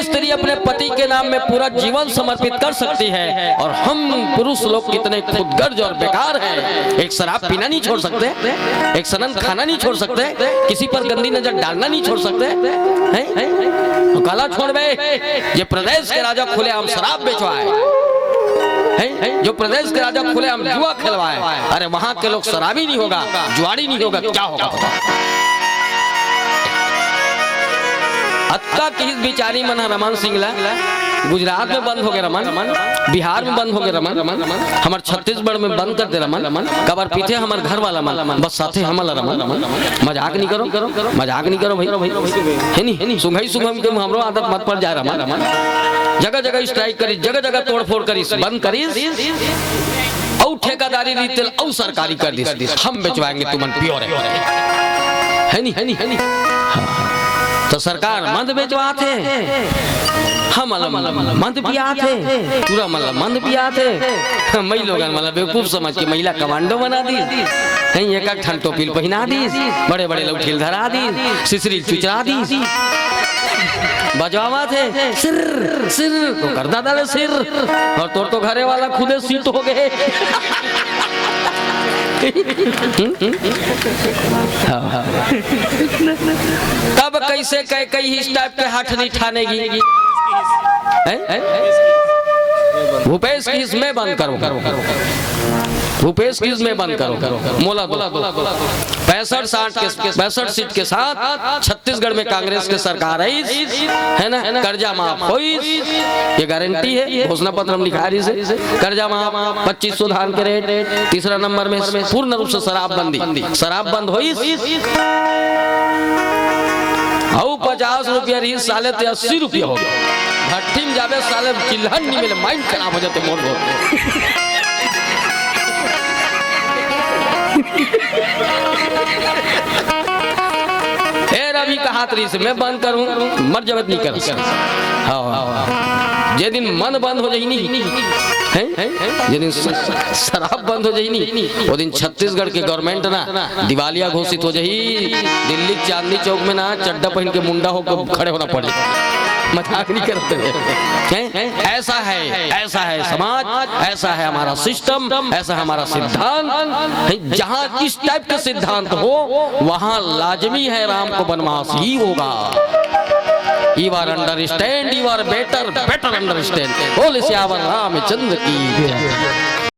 स्त्री अपने पति के नाम में पूरा जीवन समर्पित कर सकती है, और हम पुरुष लोग कितने खुदगर्ज और बेकार हैं। एक शराब पीना नहीं छोड़ सकते, एक सनन खाना नहीं छोड़ सकते, किसी पर गंदी नजर डालना नहीं छोड़ सकते हैं? तो काला छोड़ बे, ये प्रदेश के राजा खुलेआम शराब बेचवाए, जो प्रदेश के राजा खुलेआम जुआ खेलवाए, अरे वहां के लोग शराबी नहीं होगा, जुआड़ी नहीं होगा, क्या होगा? अक्का की बिचारी मन रमन सिंगला गुजरात में बंद हो गए रमन, बिहार में बंद हो गए रमन, हमारे छत्तीसगढ़ में बंद कर दे रमन, कबर पीछे हमारे घर वाला मन, बस साथे हमला रमन। मजाक नहीं करो, मजाक नहीं करो भाई, है नहीं सुबह सुबह के हमरो आदत मत पड़ जाए रमन। जगह जगह स्ट्राइक करी, जगह जगह तोड़ फोड़ करी, बंद करी, और ठेकेदारी रिटेल और सरकारी कर दी, हम बेचवाएंगे तुमन प्योर है नहीं। तो सरकार मंद बेचवाते, हम मंद पियाते, पूरा मतलब मंद पियाते। मई लोग मतलब बेवकूफ समझ के महिला कमांडो बना दी, कहीं एक ठन टोपी पहना दी, बड़े बड़े लोग ठेल धरा दी, सिसरी चुचरा दी, बजवावा थे सिर सिर तो कर दादा सिर, और तो घरे वाला खुदे सीट हो गए। तब कैसे कई इस टाइप के हाथ नहीं ठानेगी? भूपेश की इसमें बंद करो, भूपेश की इसमें बंद करो, मोला 65 सीट के साथ छत्तीसगढ़ में कांग्रेस की सरकार है ना, कर्जा माफ हुई, ये गारंटी है, घोषणा पत्र में लिखा रही से कर्जा माफ, 2500 धान के रेट, तीसरा नंबर में पूर्ण रूप से शराब बंद हुई, और 50 रुपया रही साले 80 रुपया हो गया, भट्टी में जावे साले चिल्हन नहीं मिले, माइंड खराब हो जाते मोर अभी कहा तरी से मैं बंद करूं, मर जबत नहीं कर। जे दिन मन बंद हो जाई नहीं है, जे दिन शराब बंद हो जाई नहीं, वो दिन छत्तीसगढ़ के गवर्नमेंट ना दिवालिया घोषित हो जाई। दिल्ली चांदनी चौक में ना चड्डा पहन के मुंडा होकर खड़े होना पड़े, मजाक नहीं करते हैं। ऐसा है समाज, ऐसा है हमारा सिस्टम, ऐसा है हमारा सिद्धांत। जहां इस टाइप के सिद्धांत हो वहां लाजमी है राम को वनवास ही होगा। You are understand, you are better understand। बोले श्यावर रामचंद्र की।